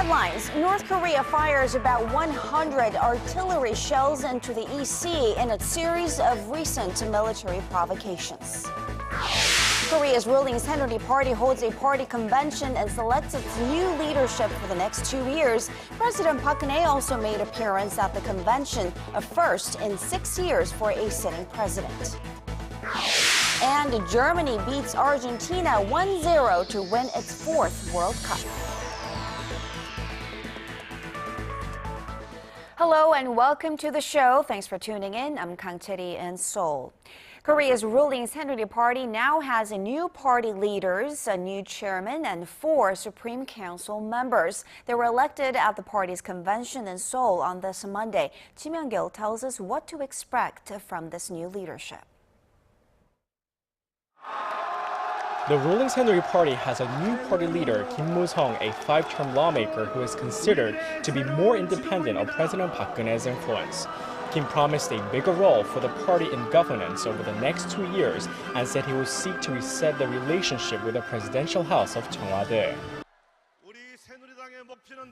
headlines. North Korea fires about 100 artillery shells into the East Sea in a series of recent military provocations. Korea's ruling Saenuri party holds a party convention and selects its new leadership for the next 2 years. President Park Geun-hye also made an appearance at the convention, a first in 6 years for a sitting president. And Germany beats Argentina 1-0 to win its 4th World Cup. Hello and welcome to the show. Thanks for tuning in. I'm Kang Chae-ri in Seoul. Korea's ruling Saenuri party now has a new party leaders, a new chairman, and 4 Supreme Council members. They were elected at the party's convention in Seoul on this Monday. Ji Myung-gil tells us what to expect from this new leadership. The ruling Saenuri party has a new party leader, Kim Moo-sung, a 5-term lawmaker who is considered to be more independent of President Park Geun-hye's influence. Kim promised a bigger role for the party in governance over the next 2 years and said he will seek to reset the relationship with the presidential house of Cheongwade.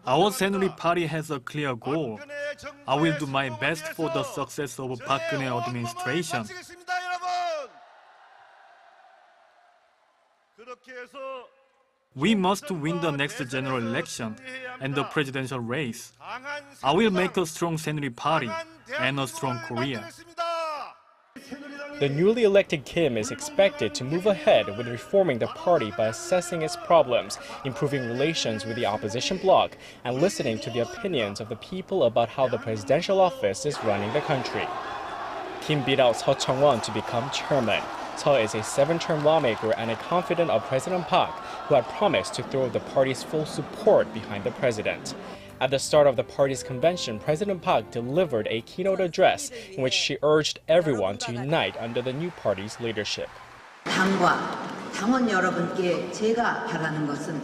Our Saenuri party has a clear goal. I will do my best for the success of Park Geun-hye administration. We must win the next general election and the presidential race. I will make a strong Saenuri party and a strong Korea. The newly elected Kim is expected to move ahead with reforming the party by assessing its problems, improving relations with the opposition bloc, and listening to the opinions of the people about how the presidential office is running the country. Kim beat out Seo Chung-won to become chairman. Seo is a 7-term lawmaker and a confidant of President Park, who had promised to throw the party's full support behind the president. At the start of the party's convention, President Park delivered a keynote address in which she urged everyone to unite under the new party's leadership. 당과 당원 여러분께 제가 바라는 것은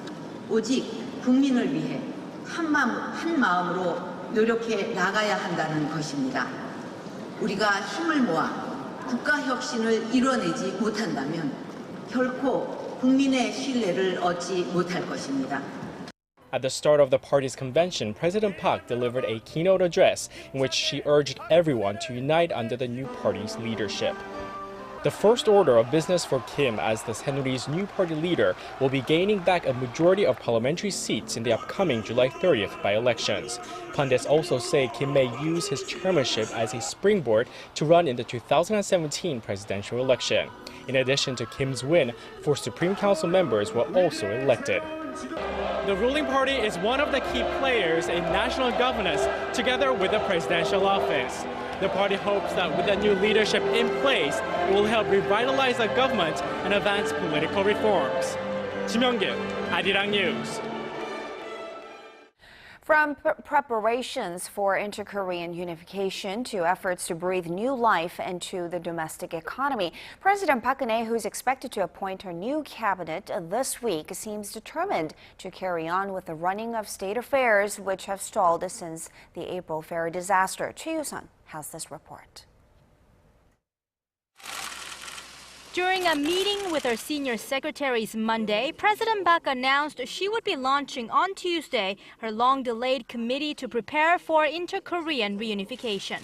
오직 국민을 위해 한 마음으로 노력해 나가야 한다는 것입니다. 우리가 힘을 모아 국가 혁신을 이뤄내지 못한다면 결코 국민의 신뢰를 얻지 못할 것입니다. At the start of the party's convention, President Park delivered a keynote address in which she urged everyone to unite under the new party's leadership. The first order of business for Kim as the Saenuri's new party leader will be gaining back a majority of parliamentary seats in the upcoming July 30th by-elections. Pundits also say Kim may use his chairmanship as a springboard to run in the 2017 presidential election. In addition to Kim's win, 4 Supreme Council members were also elected. The ruling party is one of the key players in national governance, together with the presidential office. The party hopes that with the new leadership in place, it will help revitalize the government and advance political reforms. Ji Myung-gil, ARIRANG News. From preparations for inter-Korean unification to efforts to breathe new life into the domestic economy, President Park Geun-hye, who's expected to appoint her new cabinet this week, seems determined to carry on with the running of state affairs, which have stalled since the April ferry disaster. Choi Yoo-sun has this report. During a meeting with her senior secretaries Monday, President Park announced she would be launching on Tuesday her long-delayed committee to prepare for inter-Korean reunification.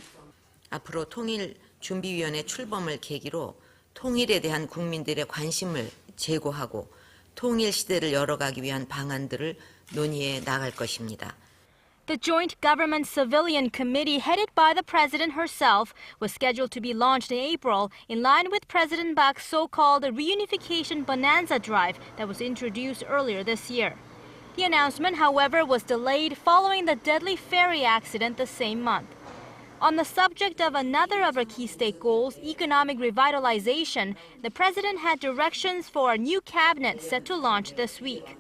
앞으로 통일준비위원회 출범을 계기로 통일에 대한 국민들의 관심을 제고하고 통일 시대를 열어가기 위한 방안들을 논의해 나갈 것입니다. The Joint Government Civilian Committee, headed by the president herself, was scheduled to be launched in April in line with President Park's so-called reunification bonanza drive that was introduced earlier this year. The announcement, however, was delayed following the deadly ferry accident the same month. On the subject of another of her key state goals, economic revitalization, the president had directions for a new cabinet set to launch this week.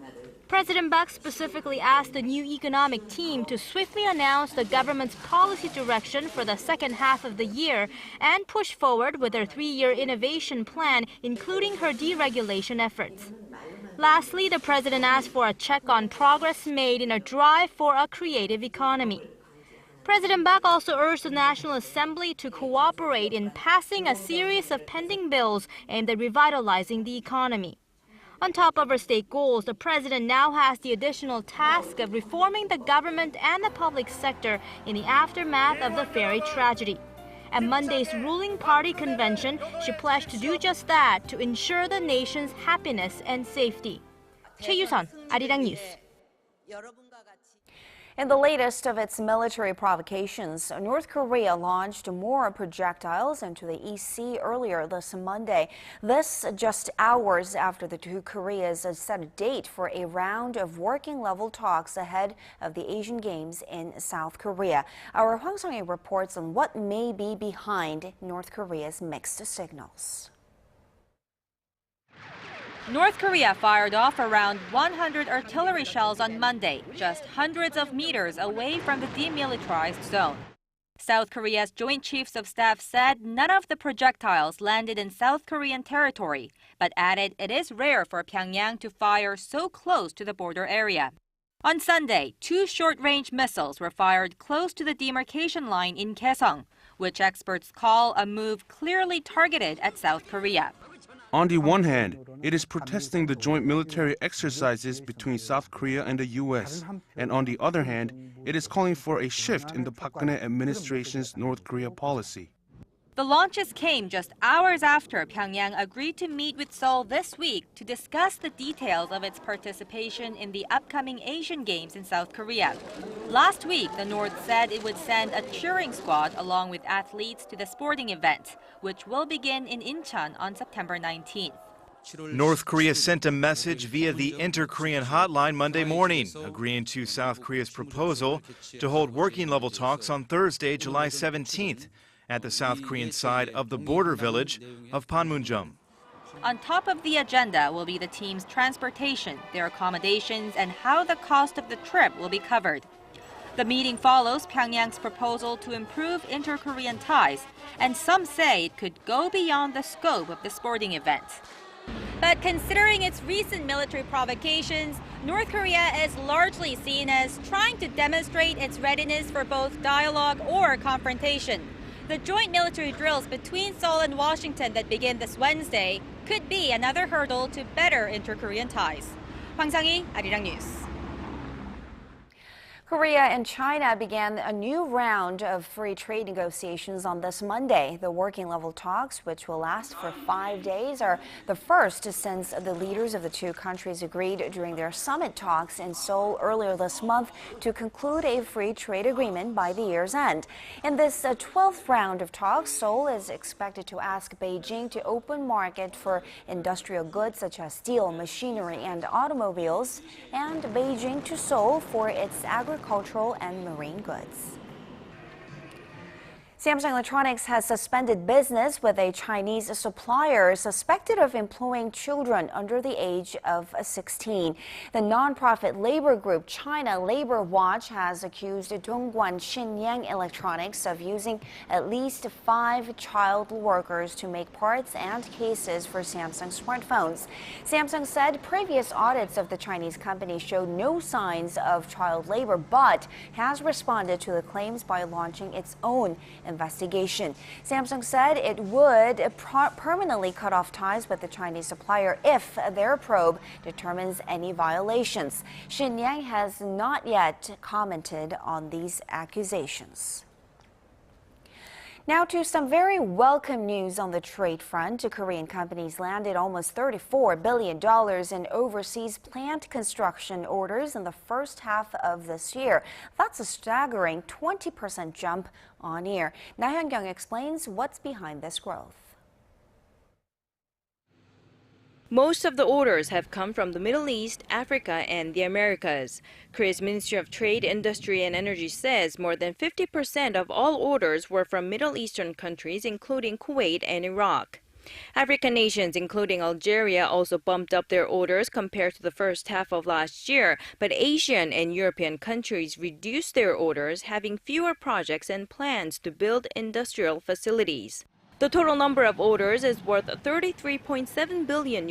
President Park specifically asked the new economic team to swiftly announce the government's policy direction for the second half of the year and push forward with their 3-year innovation plan, including her deregulation efforts. Lastly, the president asked for a check on progress made in a drive for a creative economy. President Park also urged the National Assembly to cooperate in passing a series of pending bills aimed at revitalizing the economy. On top of her state goals, the president now has the additional task of reforming the government and the public sector in the aftermath of the ferry tragedy. At Monday's ruling party convention, she pledged to do just that to ensure the nation's happiness and safety. 최유선, 아리랑 뉴스. In the latest of its military provocations, North Korea launched more projectiles into the EC earlier this Monday. This just hours after the two Koreas set a date for a round of working-level talks ahead of the Asian Games in South Korea. Our Hwang Sung-hye reports on what may be behind North Korea's mixed signals. North Korea fired off around 100 artillery shells on Monday, just hundreds of meters away from the demilitarized zone. South Korea's Joint Chiefs of Staff said none of the projectiles landed in South Korean territory, but added it is rare for Pyongyang to fire so close to the border area. On Sunday, 2 short-range missiles were fired close to the demarcation line in Kaesong, which experts call a move clearly targeted at South Korea. On the one hand, it is protesting the joint military exercises between South Korea and the U.S. And on the other hand, it is calling for a shift in the Park Geun-hye administration's North Korea policy. The launches came just hours after Pyongyang agreed to meet with Seoul this week to discuss the details of its participation in the upcoming Asian Games in South Korea. Last week, the North said it would send a cheering squad along with athletes to the sporting event, which will begin in Incheon on September 19th. North Korea sent a message via the Inter-Korean hotline Monday morning, agreeing to South Korea's proposal to hold working-level talks on Thursday, July 17th. At the South Korean side of the border village of Panmunjom. On top of the agenda will be the team's transportation, their accommodations, and how the cost of the trip will be covered. The meeting follows Pyongyang's proposal to improve inter-Korean ties, and some say it could go beyond the scope of the sporting event. But considering its recent military provocations, North Korea is largely seen as trying to demonstrate its readiness for both dialogue or confrontation. The joint military drills between Seoul and Washington that begin this Wednesday could be another hurdle to better inter-Korean ties. Hwang Sung-hye, 아리랑 뉴스. Korea and China began a new round of free trade negotiations on this Monday. The working-level talks, which will last for 5 days, are the first since the leaders of the two countries agreed during their summit talks in Seoul earlier this month to conclude a free trade agreement by the year's end. In this 12th round of talks, Seoul is expected to ask Beijing to open market for industrial goods such as steel, machinery, and automobiles, and Beijing to Seoul for its agricultural and marine goods. Samsung Electronics has suspended business with a Chinese supplier suspected of employing children under the age of 16. The nonprofit labor group China Labor Watch has accused Dongguan Shenyang Electronics of using at least 5 child workers to make parts and cases for Samsung smartphones. Samsung said previous audits of the Chinese company showed no signs of child labor, but has responded to the claims by launching its own investigation. Samsung said it would permanently cut off ties with the Chinese supplier if their probe determines any violations. Shenyang has not yet commented on these accusations. Now to some very welcome news on the trade front. Korean companies landed almost $34 billion in overseas plant construction orders in the first half of this year. That's a staggering 20% jump on year. Na Hyun-kyung explains what's behind this growth. Most of the orders have come from the Middle East, Africa, and the Americas. Korea's Ministry of Trade, Industry, and Energy says more than 50% of all orders were from Middle Eastern countries, including Kuwait and Iraq. African nations, including Algeria, also bumped up their orders compared to the first half of last year, but Asian and European countries reduced their orders, having fewer projects and plans to build industrial facilities. The total number of orders is worth $33.7 billion,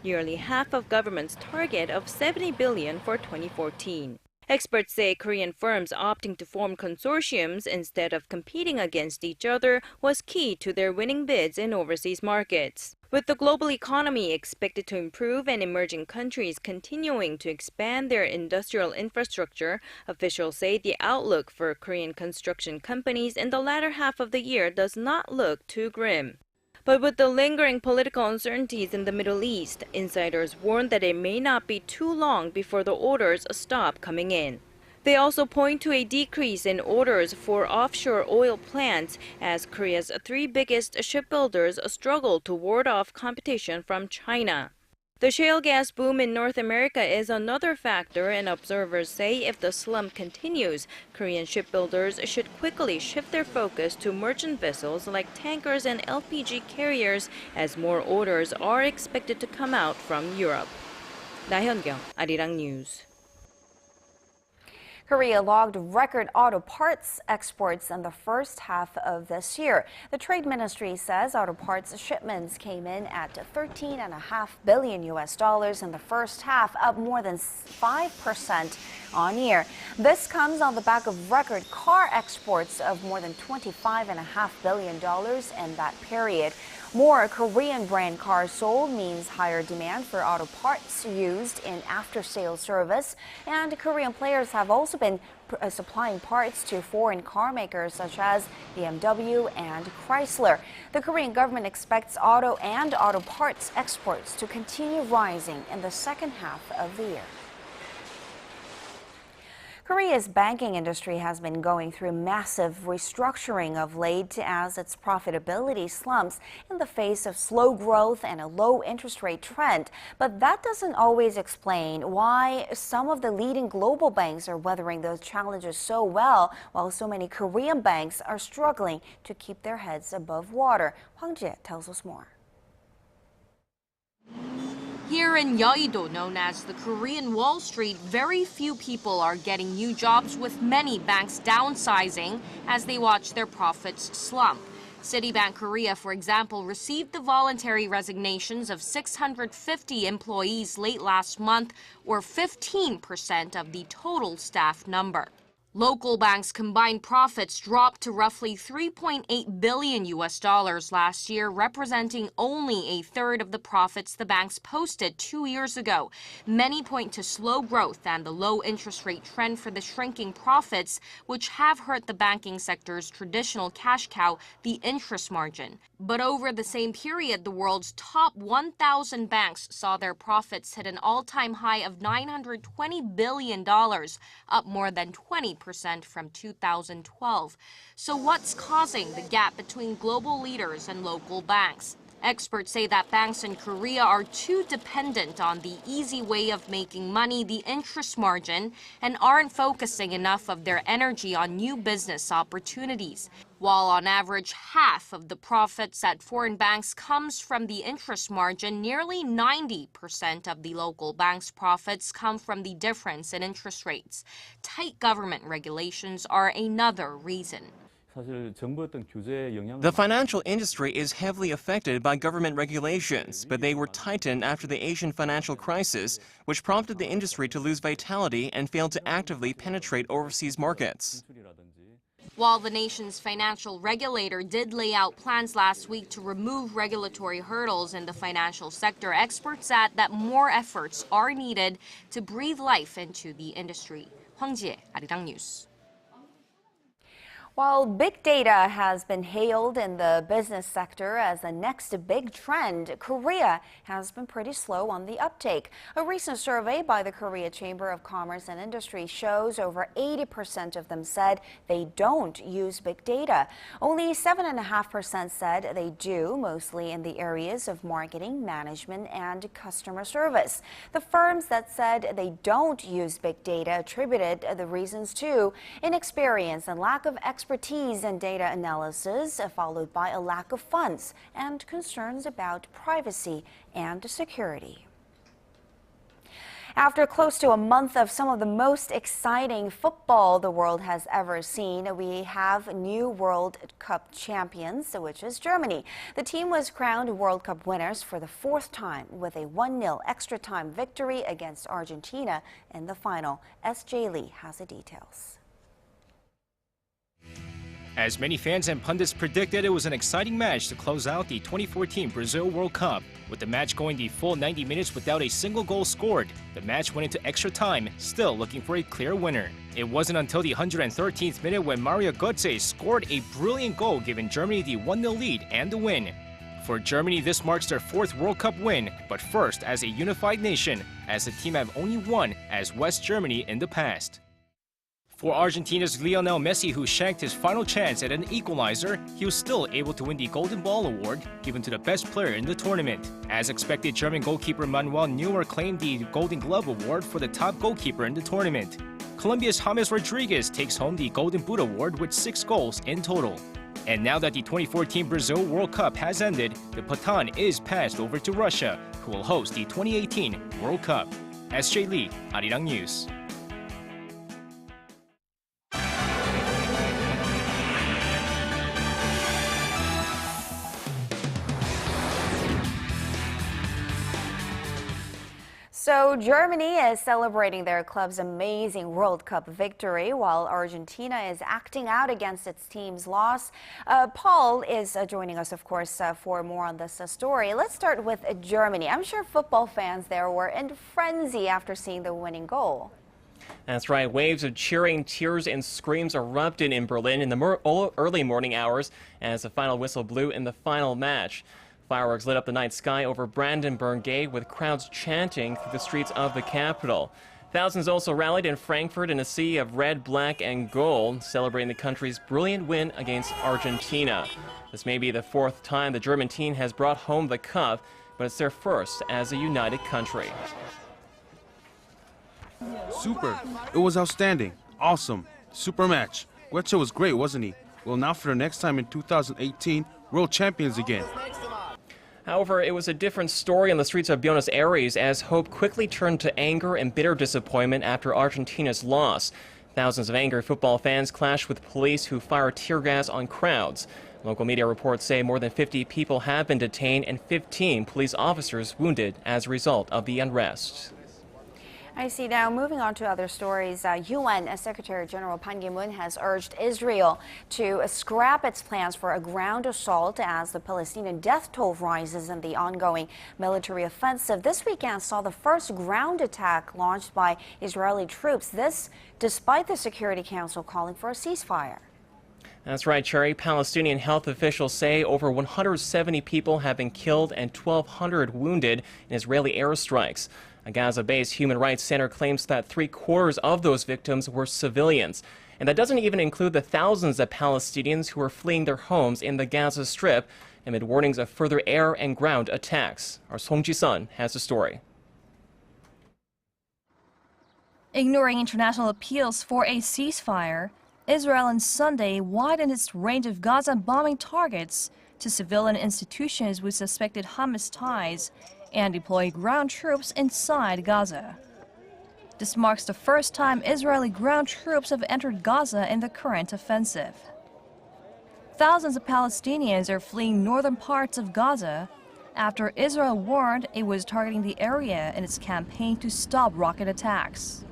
nearly half of government's target of $70 billion for 2014. Experts say Korean firms opting to form consortiums instead of competing against each other was key to their winning bids in overseas markets. With the global economy expected to improve and emerging countries continuing to expand their industrial infrastructure, officials say the outlook for Korean construction companies in the latter half of the year does not look too grim. But with the lingering political uncertainties in the Middle East, insiders warn that it may not be too long before the orders stop coming in. They also point to a decrease in orders for offshore oil plants as Korea's three biggest shipbuilders struggle to ward off competition from China. The shale gas boom in North America is another factor, and observers say if the slump continues, Korean shipbuilders should quickly shift their focus to merchant vessels like tankers and LPG carriers as more orders are expected to come out from Europe. 나현경, 아리랑 뉴스. Korea logged record auto parts exports in the first half of this year. The Trade Ministry says auto parts shipments came in at $13.5 billion in the first half, up more than 5% on year. This comes on the back of record car exports of more than $25.5 billion in that period. More Korean brand cars sold means higher demand for auto parts used in after-sales service, and Korean players have also been supplying parts to foreign car makers such as BMW and Chrysler. The Korean government expects auto and auto parts exports to continue rising in the second half of the year. Korea's banking industry has been going through massive restructuring of late as its profitability slumps in the face of slow growth and a low interest rate trend. But that doesn't always explain why some of the leading global banks are weathering those challenges so well, while so many Korean banks are struggling to keep their heads above water. Hwang Jae tells us more. Here in Yeouido, known as the Korean Wall Street, very few people are getting new jobs, with many banks downsizing as they watch their profits slump. Citibank Korea, for example, received the voluntary resignations of 650 employees late last month, or 15% of the total staff number. Local banks' combined profits dropped to roughly $3.8 billion last year, representing only a third of the profits the banks posted 2 years ago. Many point to slow growth and the low interest rate trend for the shrinking profits, which have hurt the banking sector's traditional cash cow, the interest margin. But over the same period, the world's top 1,000 banks saw their profits hit an all-time high of $920 billion, up more than 20% from 2012. So what's causing the gap between global leaders and local banks? Experts say that banks in Korea are too dependent on the easy way of making money, the interest margin, and aren't focusing enough of their energy on new business opportunities. While on average half of the profits at foreign banks comes from the interest margin, nearly 90% of the local banks' profits come from the difference in interest rates. Tight government regulations are another reason. The financial industry is heavily affected by government regulations, but they were tightened after the Asian financial crisis, which prompted the industry to lose vitality and fail to actively penetrate overseas markets. While the nation's financial regulator did lay out plans last week to remove regulatory hurdles in the financial sector, experts add that more efforts are needed to breathe life into the industry. Hwang Jae, ARIRANG News. While big data has been hailed in the business sector as the next big trend, Korea has been pretty slow on the uptake. A recent survey by the Korea Chamber of Commerce and Industry shows over 80% of them said they don't use big data. Only 7.5% said they do, mostly in the areas of marketing, management, and customer service. The firms that said they don't use big data attributed the reasons to inexperience and lack of expertise in data analysis, followed by a lack of funds and concerns about privacy and security. After close to a month of some of the most exciting football the world has ever seen, we have new World Cup champions, which is Germany. The team was crowned World Cup winners for the fourth time with a 1-0 extra time victory against Argentina in the final. S.J. Lee has the details. As many fans and pundits predicted, it was an exciting match to close out the 2014 Brazil World Cup. With the match going the full 90 minutes without a single goal scored, the match went into extra time, still looking for a clear winner. It wasn't until the 113th minute when Mario Götze scored a brilliant goal, giving Germany the 1-0 lead and the win. For Germany, this marks their fourth World Cup win, but first as a unified nation, as the team have only won as West Germany in the past. For Argentina's Lionel Messi, who shanked his final chance at an equalizer, he was still able to win the Golden Ball award, given to the best player in the tournament. As expected, German goalkeeper Manuel Neuer claimed the Golden Glove award for the top goalkeeper in the tournament. Colombia's James Rodriguez takes home the Golden Boot award with 6 goals in total. And now that the 2014 Brazil World Cup has ended, the baton is passed over to Russia, who will host the 2018 World Cup. S.J. Lee, ARIRANG News. So Germany is celebrating their club's amazing World Cup victory, while Argentina is acting out against its team's loss. Paul is joining us, of course, for more on this story. Let's start with Germany. I'm sure football fans there were in frenzy after seeing the winning goal. That's right. Waves of cheering, tears, and screams erupted in Berlin in the early morning hours as the final whistle blew in the final match. Fireworks lit up the night sky over Brandenburg Gate with crowds chanting through the streets of the capital. Thousands also rallied in Frankfurt in a sea of red, black, and gold, celebrating the country's brilliant win against Argentina. This may be the fourth time the German team has brought home the cup, but it's their first as a united country. Super. It was outstanding. Awesome. Super match. Götze was great, wasn't he? Well, now for the next time in 2018, world champions again. However, it was a different story on the streets of Buenos Aires as hope quickly turned to anger and bitter disappointment after Argentina's loss. Thousands of angry football fans clashed with police who fired tear gas on crowds. Local media reports say more than 50 people have been detained and 15 police officers wounded as a result of the unrest. I see. Now, moving on to other stories, UN Secretary General Park Geun-hye has urged Israel to scrap its plans for a ground assault as the Palestinian death toll rises in the ongoing military offensive. This weekend saw the first ground attack launched by Israeli troops. This despite the Security Council calling for a ceasefire. That's right, Cherry. Palestinian health officials say over 170 people have been killed and 1,200 wounded in Israeli airstrikes. A Gaza-based human rights center claims that 3/4 of those victims were civilians. And that doesn't even include the thousands of Palestinians who are fleeing their homes in the Gaza Strip amid warnings of further air and ground attacks. Our Song Ji-sun has the story. Ignoring international appeals for a ceasefire, Israel on Sunday widened its range of Gaza bombing targets to civilian institutions with suspected Hamas ties and deploy ground troops inside Gaza. This marks the first time Israeli ground troops have entered Gaza in the current offensive. Thousands of Palestinians are fleeing northern parts of Gaza after Israel warned it was targeting the area in its campaign to stop rocket attacks.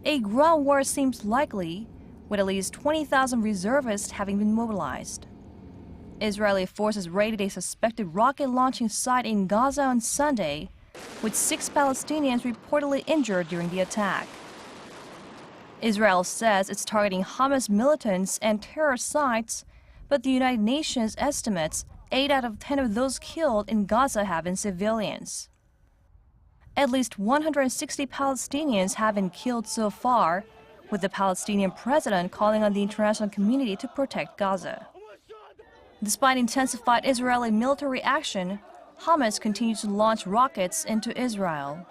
A ground war seems likely, with at least 20,000 reservists having been mobilized. Israeli forces raided a suspected rocket launching site in Gaza on Sunday, with 6 Palestinians reportedly injured during the attack. Israel says it's targeting Hamas militants and terror sites, but the United Nations estimates 8 out of 10 of those killed in Gaza have been civilians. At least 160 Palestinians have been killed so far, with the Palestinian president calling on the international community to protect Gaza. Despite intensified Israeli military action, Hamas continues to launch rockets into Israel.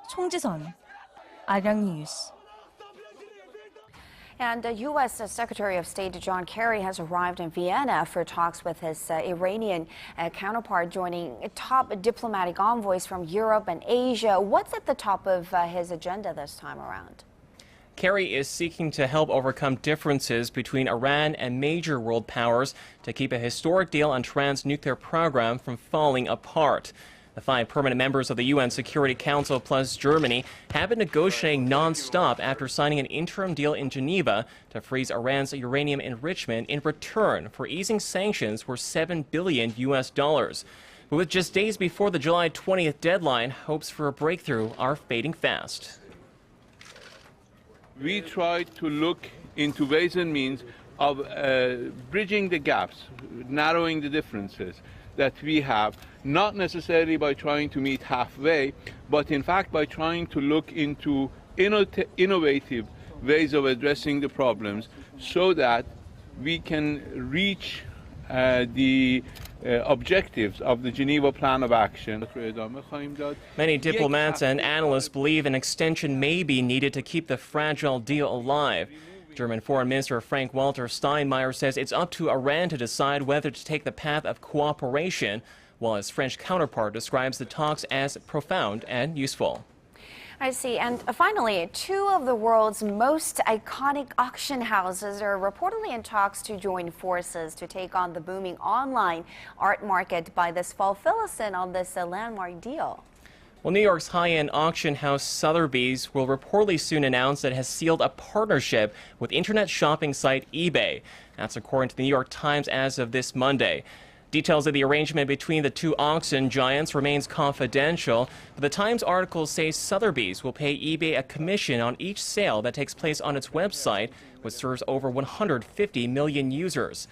Song Ji-sun, ARIRANG News. And U.S. Secretary of State John Kerry has arrived in Vienna for talks with his Iranian counterpart, joining top diplomatic envoys from Europe and Asia. What's at the top of his agenda this time around? Kerry is seeking to help overcome differences between Iran and major world powers to keep a historic deal on Tehran's nuclear program from falling apart. The 5 permanent members of the UN Security Council plus Germany have been negotiating non-stop after signing an interim deal in Geneva to freeze Iran's uranium enrichment in return for easing sanctions worth $7 billion. But with just days before the July 20th deadline, hopes for a breakthrough are fading fast. We try to look into ways and means of bridging the gaps, narrowing the differences that we have, not necessarily by trying to meet halfway, but in fact by trying to look into innovative ways of addressing the problems so that we can reach the objectives of the Geneva Plan of Action. Many diplomats and analysts believe an extension may be needed to keep the fragile deal alive. German Foreign Minister Frank-Walter Steinmeier says it's up to Iran to decide whether to take the path of cooperation, while his French counterpart describes the talks as profound and useful. I see. And finally, 2 of the world's most iconic auction houses are reportedly in talks to join forces to take on the booming online art market by this fall. Fill us in on this landmark deal. Well, New York's high-end auction house Sotheby's will reportedly soon announce that it has sealed a partnership with internet shopping site eBay. That's according to the New York Times as of this Monday. Details of the arrangement between the 2 auction giants remains confidential, but the Times articles say Sotheby's will pay eBay a commission on each sale that takes place on its website, which serves over 150 million users.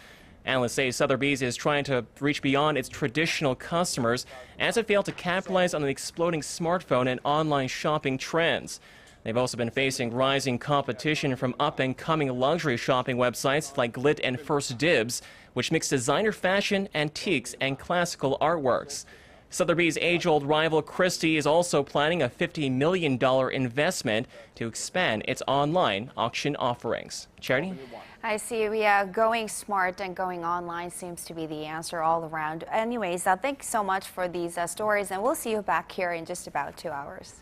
Analysts say Sotheby's is trying to reach beyond its traditional customers as it failed to capitalize on the exploding smartphone and online shopping trends. They've also been facing rising competition from up-and-coming luxury shopping websites like Glit and First Dibs, which mix designer fashion, antiques, and classical artworks. Sotheby's age-old rival Christie is also planning a $50 million investment to expand its online auction offerings. Charity? I see. Yeah, going smart and going online seems to be the answer all around. Anyways, thanks so much for these stories, and we'll see you back here in just about 2 hours.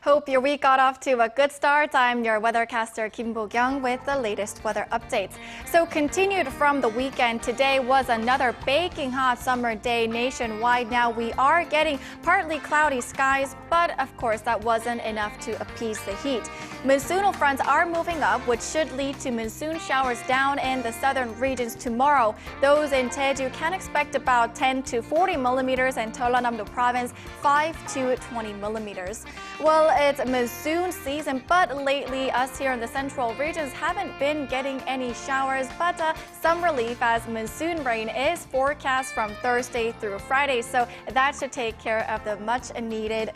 Hope your week got off to a good start. I'm your weathercaster Kim Bo-kyung with the latest weather updates. So continued from the weekend, today was another baking hot summer day nationwide. Now we are getting partly cloudy skies, but of course that wasn't enough to appease the heat. Monsoonal fronts are moving up, which should lead to monsoon showers down in the southern regions tomorrow. Those in Jeju can expect about 10 to 40 millimeters and Jeollanam-do province 5 to 20 millimeters. Well, it's monsoon season, but lately us here in the central regions haven't been getting any showers, but some relief as monsoon rain is forecast from Thursday through Friday, so that should take care of the much needed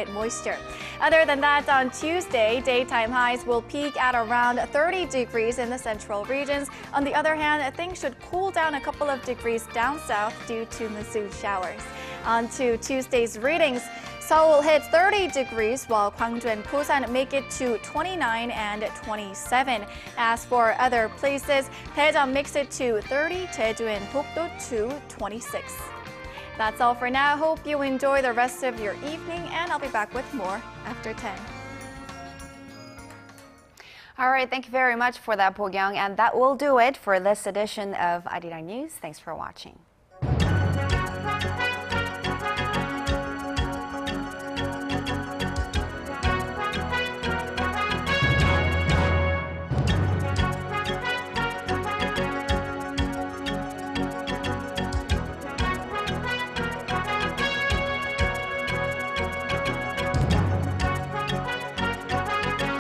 moisture. Other than that, on Tuesday, daytime highs will peak at around 30 degrees in the central regions. On the other hand, things should cool down a couple of degrees down south due to monsoon showers. On to Tuesday's readings. Seoul hits 30 degrees while Gwangju and Busan make it to 29 and 27. As for other places, Daejeon makes it to 30, Jeju and Dokdo to 26. That's all for now. Hope you enjoy the rest of your evening, and I'll be back with more after 10. All right, thank you very much for that, Bo-kyung, and that will do it for this edition of ARIRANG News. Thanks for watching.